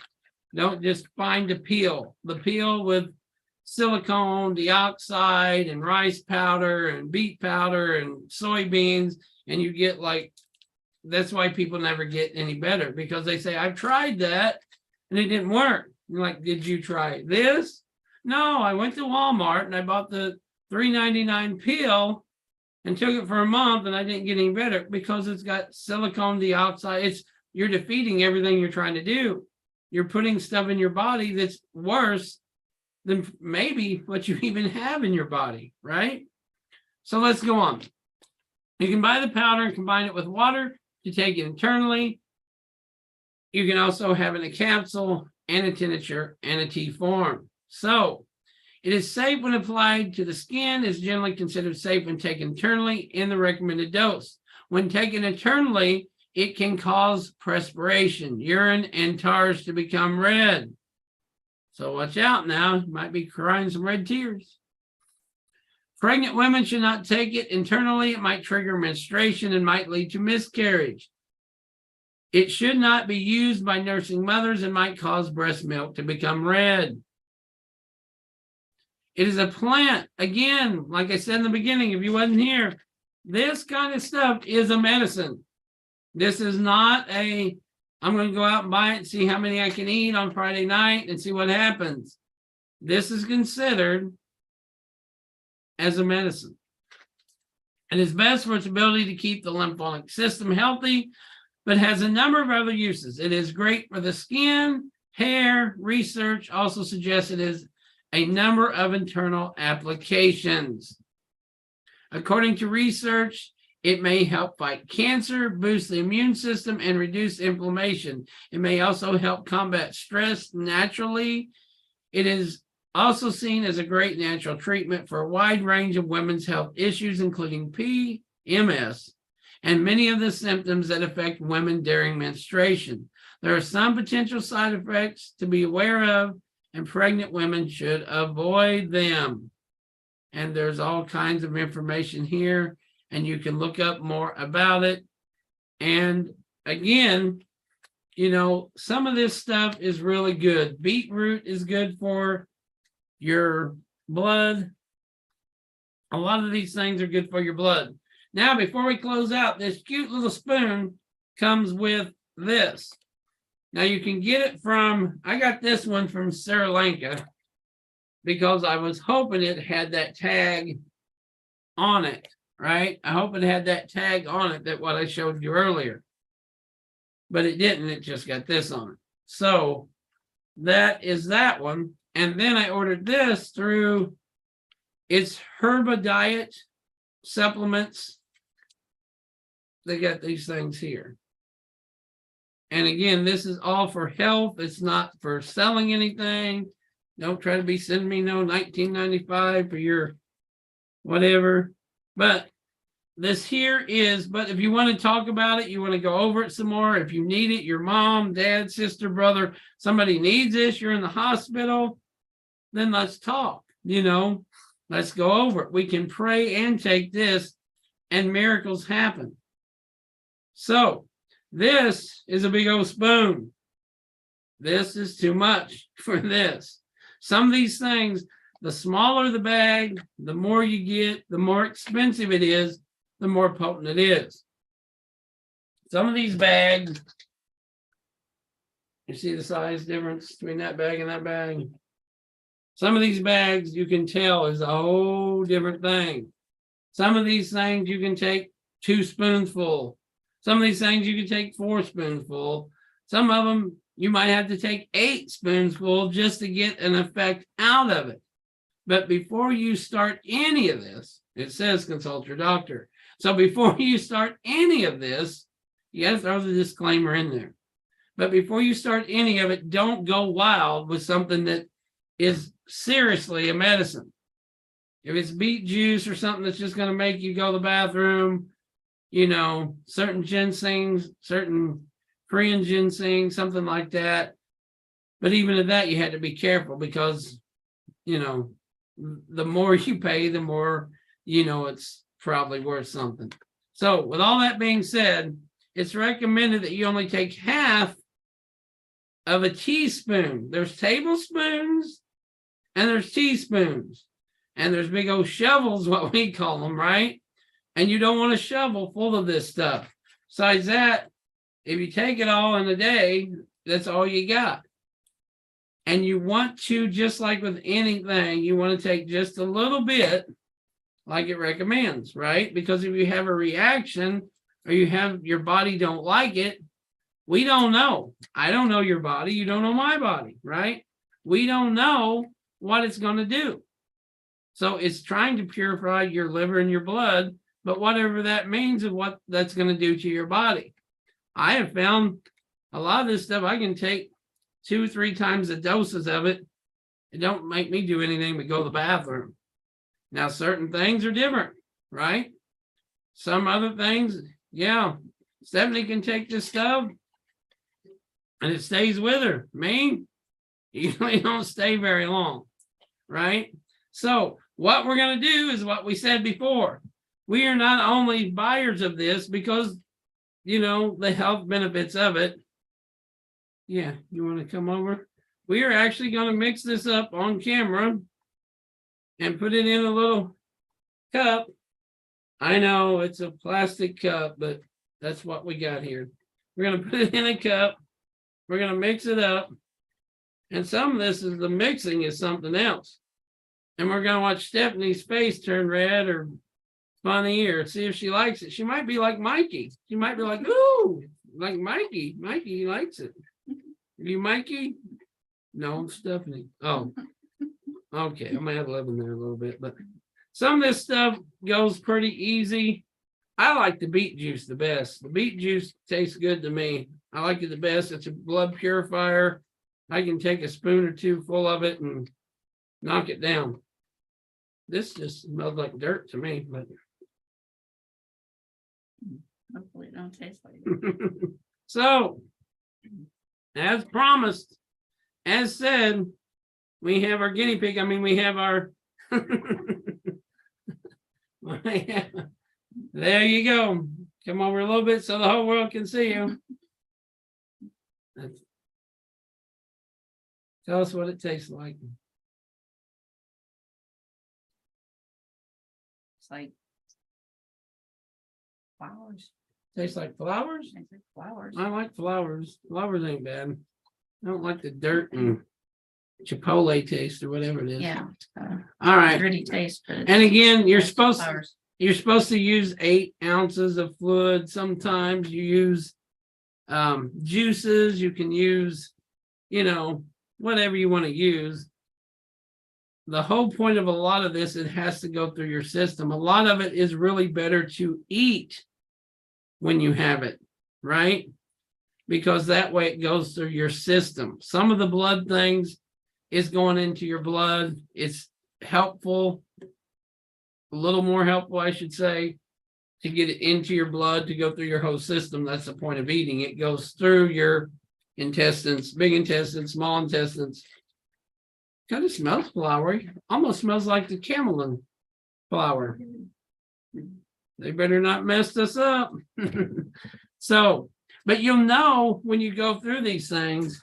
Don't just find the peel with silicone dioxide and rice powder and beet powder and soybeans, and you get that's why people never get any better, because they say, I've tried that and it didn't work. You're like, did you try this? No, I went to Walmart and I bought the $3.99 peel and took it for a month, and I didn't get any better because it's got silicone dioxide. You're defeating everything you're trying to do. You're putting stuff in your body that's worse than maybe what you even have in your body, right? So let's go on. You can buy the powder and combine it with water to take it internally. You can also have it in a capsule and a tincture and a tea form. So it is safe when applied to the skin, is generally considered safe when taken internally in the recommended dose. When taken internally, it can cause perspiration, urine, and tars to become red. So watch out now. You might be crying some red tears. Pregnant women should not take it internally. It might trigger menstruation and might lead to miscarriage. It should not be used by nursing mothers and might cause breast milk to become red. It is a plant. Again, like I said in the beginning, if you wasn't here, this kind of stuff is a medicine. This is not I'm going to go out and buy it and see how many I can eat on Friday night and see what happens. This is considered as a medicine. It is best for its ability to keep the lymphatic system healthy, but has a number of other uses. It is great for the skin, hair. Research also suggests it is a number of internal applications. According to research, it may help fight cancer, boost the immune system, and reduce inflammation. It may also help combat stress naturally. It is also seen as a great natural treatment for a wide range of women's health issues, including PMS, and many of the symptoms that affect women during menstruation. There are some potential side effects to be aware of, and pregnant women should avoid them. And there's all kinds of information here. and you can look up more about it. And again, you know, some of this stuff is really good. Beetroot is good for your blood. A lot of these things are good for your blood. Now, before we close out, this cute little spoon comes with this. Now you can get it from, I got this one from Sri Lanka because I was hoping it had that tag on it, right? I hope it had that tag on it, that what I showed you earlier. But it didn't, it just got this on it. So that is that one. And then I ordered this through, it's Herba Diet Supplements. They got these things here. And again, this is all for health. It's not for selling anything. Don't try to be sending me no 1995 for your whatever. But this here is, but if you want to talk about it, you want to go over it some more. If you need it, your mom, dad, sister, brother, somebody needs this, you're in the hospital, then let's talk, you know, let's go over it. We can pray and take this and miracles happen. So this is a big old spoon. This is too much for this. Some of these things, the smaller the bag, the more you get, the more expensive it is, the more potent it is. Some of these bags, you see the size difference between that bag and that bag? Some of these bags you can tell is a whole different thing. Some of these things you can take 2 spoonfuls. Some of these things you can take 4 spoonfuls. Some of them you might have to take 8 spoonfuls just to get an effect out of it. But before you start any of this, it says consult your doctor. So before you start any of this, you got to throw the disclaimer in there. But before you start any of it, don't go wild with something that is seriously a medicine. If it's beet juice or something that's just going to make you go to the bathroom, you know, certain ginsengs, certain Korean ginseng, something like that. But even at that, you had to be careful because, you know, the more you pay, the more, you know, it's probably worth something. So with all that being said, it's recommended that you only take half of a teaspoon. There's tablespoons and there's teaspoons. And there's big old shovels, what we call them, right? And you don't want a shovel full of this stuff. Besides that, if you take it all in a day, that's all you got. And you want to, just like with anything, you want to take just a little bit like it recommends, right? Because if you have a reaction or you have your body don't like it, we don't know. I don't know your body. You don't know my body, right? We don't know what it's going to do. So it's trying to purify your liver and your blood, but whatever that means is what that's going to do to your body. I have found a lot of this stuff I can take 2 or 3 times the doses of it. It don't make me do anything but go to the bathroom. Now, certain things are different, right? Some other things, yeah, Stephanie can take this stuff and it stays with her. Me, usually don't stay very long, right? So what we're going to do is what we said before. We are not only buyers of this because, you know, the health benefits of it. Yeah, you want to come over? We are actually going to mix this up on camera and put it in a little cup. I know it's a plastic cup, but that's what we got here. We're going to put it in a cup. We're going to mix it up. And some of this is the mixing is something else. And we're going to watch Stephanie's face turn red or funny or see if she likes it. She might be like Mikey. She might be like, ooh, like Mikey. Mikey likes it. Are you Mikey? No, Stephanie. Oh, okay. I might have to live in there a little bit, but some of this stuff goes pretty easy. I like the beet juice the best. The beet juice tastes good to me. I like it the best. It's a blood purifier. I can take a spoon or 2 full of it and knock it down. This just smells like dirt to me, but hopefully it don't taste like it. So, as promised, as said, we have our guinea pig. I mean, we have our There you go. Come over a little bit so the whole world can see you. That's- Tell us what it tastes like. It's like flowers. Tastes like flowers? It's like flowers. I like flowers. Flowers ain't bad. I don't like the dirt and chipotle taste or whatever it is. Yeah. All right. Gritty taste, but. And again, you're it's supposed flowers. to use 8 ounces of fluid. Sometimes you use juices. You can use, whatever you want to use. The whole point of a lot of this, it has to go through your system. A lot of it is really better to eat when you have it, right? Because that way it goes through your system. Some of the blood things is going into your blood. It's helpful, a little more helpful, I should say, to get it into your blood, to go through your whole system. That's the point of eating. It goes through your intestines, big intestines, small intestines. Kind of smells flowery. Almost smells like the camelin flower. They better not mess us up. So, but you'll know when you go through these things,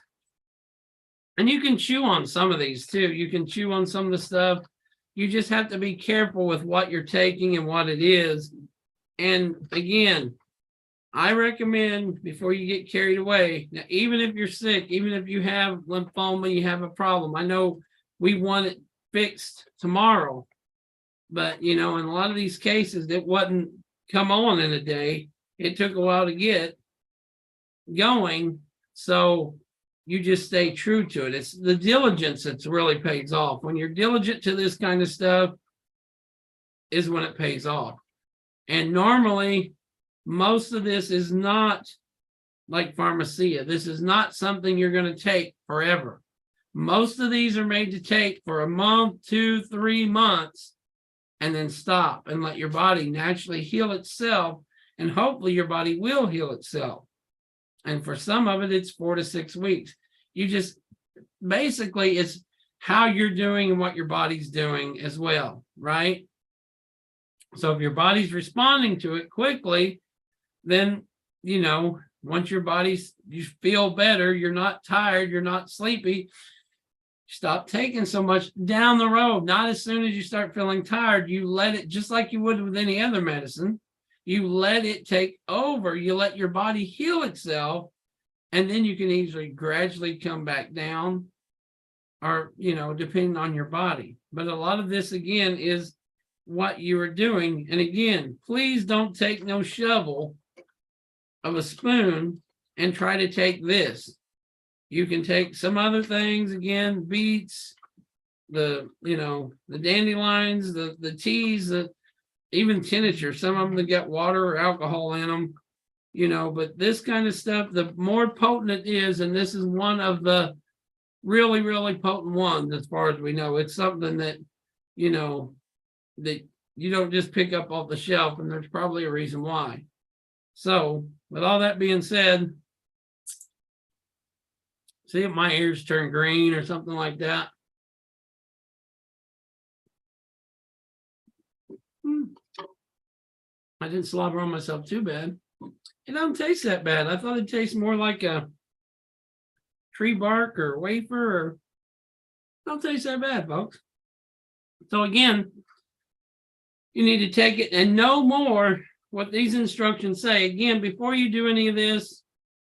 and you can chew on some of these too. You can chew on some of the stuff. You just have to be careful with what you're taking and what it is. And again, I recommend before you get carried away, now, even if you're sick, even if you have lymphoma, you have a problem. I know we want it fixed tomorrow, but in a lot of these cases, it wasn't come on in a day. It took a while to get going. So you just stay true to it. It's the diligence that's really pays off. When you're diligent to this kind of stuff is when it pays off. And normally, most of this is not like pharmacia. This is not something you're going to take forever. Most of these are made to take for a month, 2, 3 months, and then stop and let your body naturally heal itself. And hopefully your body will heal itself. And for some of it, it's 4 to 6 weeks. You just basically, it's how you're doing and what your body's doing as well, right? So if your body's responding to it quickly, then, once you feel better, you're not tired, you're not sleepy, stop taking so much down the road. Not as soon as you start feeling tired, you let it, just like you would with any other medicine, you let it take over. You let your body heal itself, and then you can easily gradually come back down or, depending on your body. But a lot of this, again, is what you are doing. And again, please don't take no shovel of a spoon and try to take this. You can take some other things, again, beets, the dandelions, the teas, even tincture. Some of them that get water or alcohol in them, but this kind of stuff, the more potent it is, and this is one of the really, really potent ones as far as we know. It's something that, that you don't just pick up off the shelf, and there's probably a reason why. So, with all that being said, see if my ears turn green or something like that. I didn't slobber on myself too bad. It don't taste that bad. I thought it tastes more like a tree bark or wafer, or don't taste that bad, folks. So again, you need to take it and know more what these instructions say. Again, before you do any of this,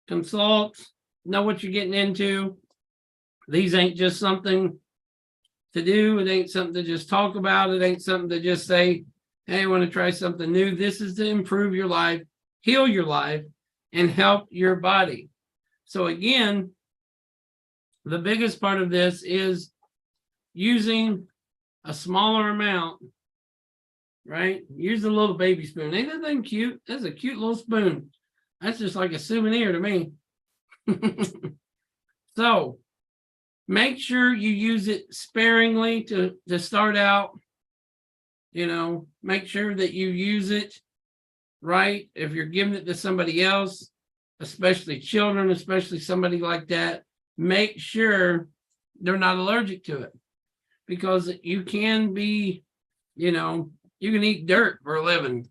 consult, know what you're getting into. These ain't just something to do. It ain't something to just talk about. It ain't something to just say, hey, I want to try something new. This is to improve your life, heal your life, and help your body. So again, the biggest part of this is using a smaller amount, right? Use a little baby spoon. Ain't that thing cute? That's a cute little spoon. That's just like a souvenir to me. So make sure you use it sparingly to start out. Make sure that you use it right. If you're giving it to somebody else, especially children, especially somebody like that, make sure they're not allergic to it, because you can be, you can eat dirt for a living.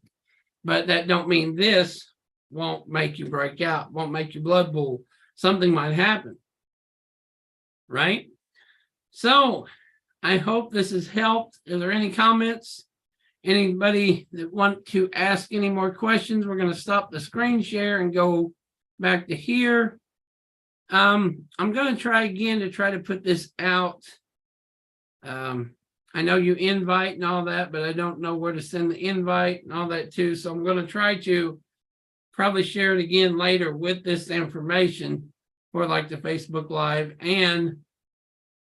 But that don't mean this won't make you break out, won't make your blood boil. Something might happen, right? So I hope this has helped. Are there any comments? Anybody that want to ask any more questions? We're going to stop the screen share and go back to here. I'm going to try again to try to put this out. I know you invite and all that, but I don't know where to send the invite and all that too. So I'm going to try to probably share it again later with this information for like the Facebook Live. And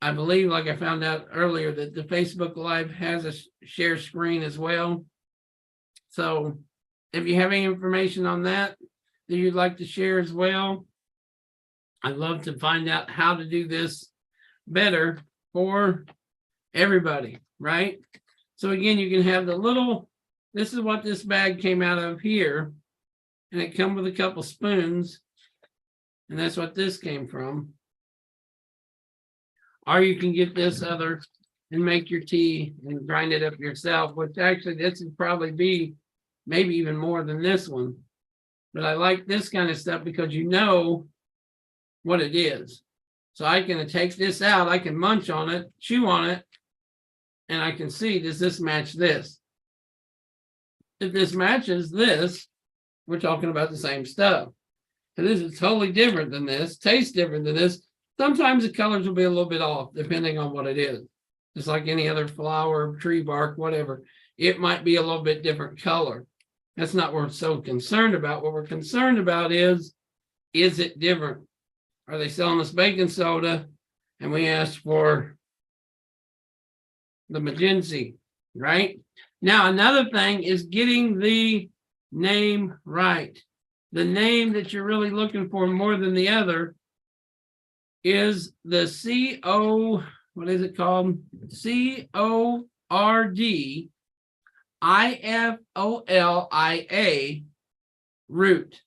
I believe, like I found out earlier, that the Facebook Live has a share screen as well. So if you have any information on that that you'd like to share as well, I'd love to find out how to do this better for everybody, right? So again, you can have the little, this is what this bag came out of here, and it come with a couple spoons, and that's what this came from. Or you can get this other and make your tea and grind it up yourself, which actually this would probably be maybe even more than this one. But I like this kind of stuff because you know what it is. So I can take this out, I can munch on it, chew on it, and I can see, does this match this? If this matches this, we're talking about the same stuff. And this is totally different than this, tastes different than this. Sometimes the colors will be a little bit off depending on what it is. Just like any other flower, tree bark, whatever. It might be a little bit different color. That's not what we're so concerned about. What we're concerned about is it different? Are they selling us baking soda? And we asked for the magenta, right? Now, another thing is getting the name right. The name that you're really looking for more than the other is the C-O, what is it called? C-O-R-D-I-F-O-L-I-A root.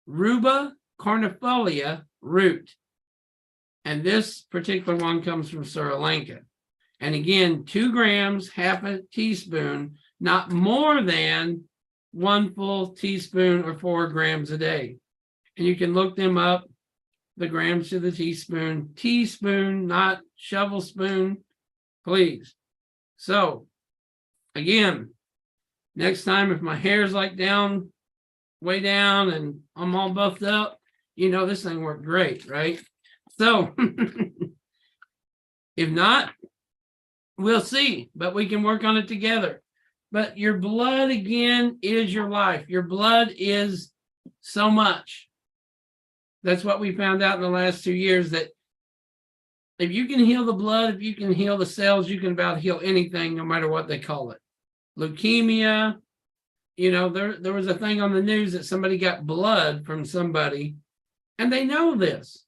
Rhubarb cornifolia root. And this particular one comes from Sri Lanka. And again, 2 grams, half a teaspoon, not more than 1 full teaspoon or 4 grams a day. And you can look them up, the grams to the teaspoon, not shovel spoon, please. So again, next time if my hair's like down, way down, and I'm all buffed up, you know this thing worked great, right? So if not, we'll see, but we can work on it together. But your blood, again, is your life. Your blood is so much. That's what we found out in the last 2 years, that if you can heal the blood, if you can heal the cells, you can about heal anything, no matter what they call it. Leukemia, you know, there was a thing on the news that somebody got blood from somebody, and they know this.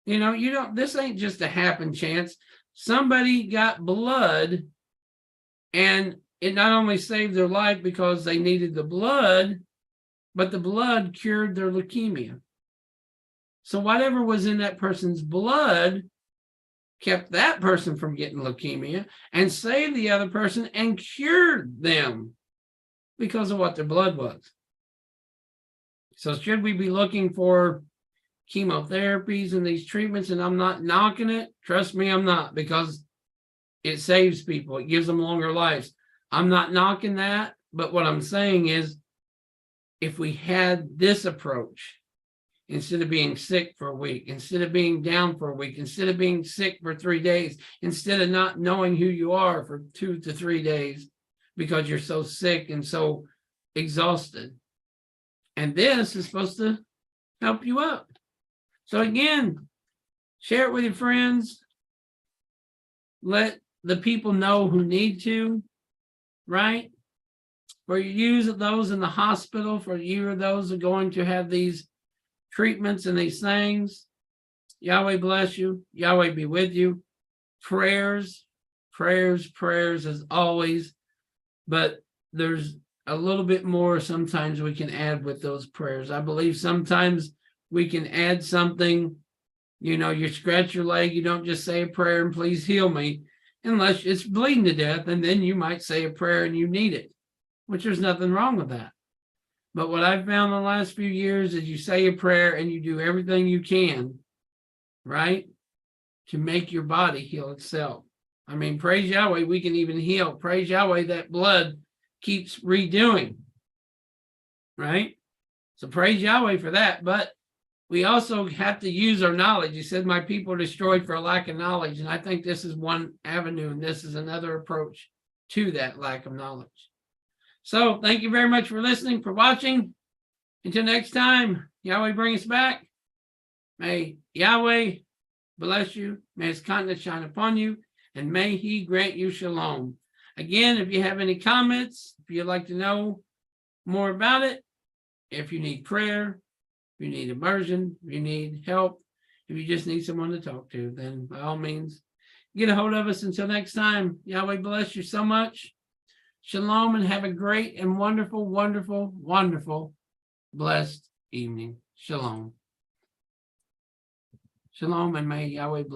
You know, this ain't just a happen chance. Somebody got blood, and it not only saved their life because they needed the blood, but the blood cured their leukemia. So whatever was in that person's blood kept that person from getting leukemia and saved the other person and cured them because of what their blood was. So should we be looking for chemotherapies and these treatments? And I'm not knocking it. Trust me, I'm not, because it saves people. It gives them longer lives. I'm not knocking that. But what I'm saying is, if we had this approach, instead of being sick for a week, instead of being down for a week, instead of being sick for 3 days, instead of not knowing who you are for 2 to 3 days because you're so sick and so exhausted. And this is supposed to help you up. So again, share it with your friends. Let the people know who need to, right? For you, those in the hospital, for you or those who are going to have these treatments and these things, Yahweh bless you. Yahweh be with you. Prayers as always. But there's a little bit more sometimes we can add with those prayers. I believe sometimes we can add something. You know, you scratch your leg, you don't just say a prayer and please heal me, unless it's bleeding to death, and then you might say a prayer and you need it. which there's nothing wrong with that. But what I've found in the last few years is you say a prayer and you do everything you can, right, to make your body heal itself. I mean, praise Yahweh, we can even heal. Praise Yahweh, that blood keeps redoing, right? So praise Yahweh for that. But we also have to use our knowledge. He said, my people are destroyed for a lack of knowledge. And I think this is one avenue, and this is another approach to that lack of knowledge. So thank you very much for listening, for watching. Until next time, Yahweh bring us back. May Yahweh bless you. May his countenance shine upon you, and may he grant you shalom. Again, if you have any comments, if you'd like to know more about it, if you need prayer, if you need immersion, if you need help, if you just need someone to talk to, then by all means, get a hold of us. Until next time, Yahweh bless you so much. Shalom, and have a great and wonderful, wonderful, wonderful, blessed evening. Shalom. Shalom, and may Yahweh bless.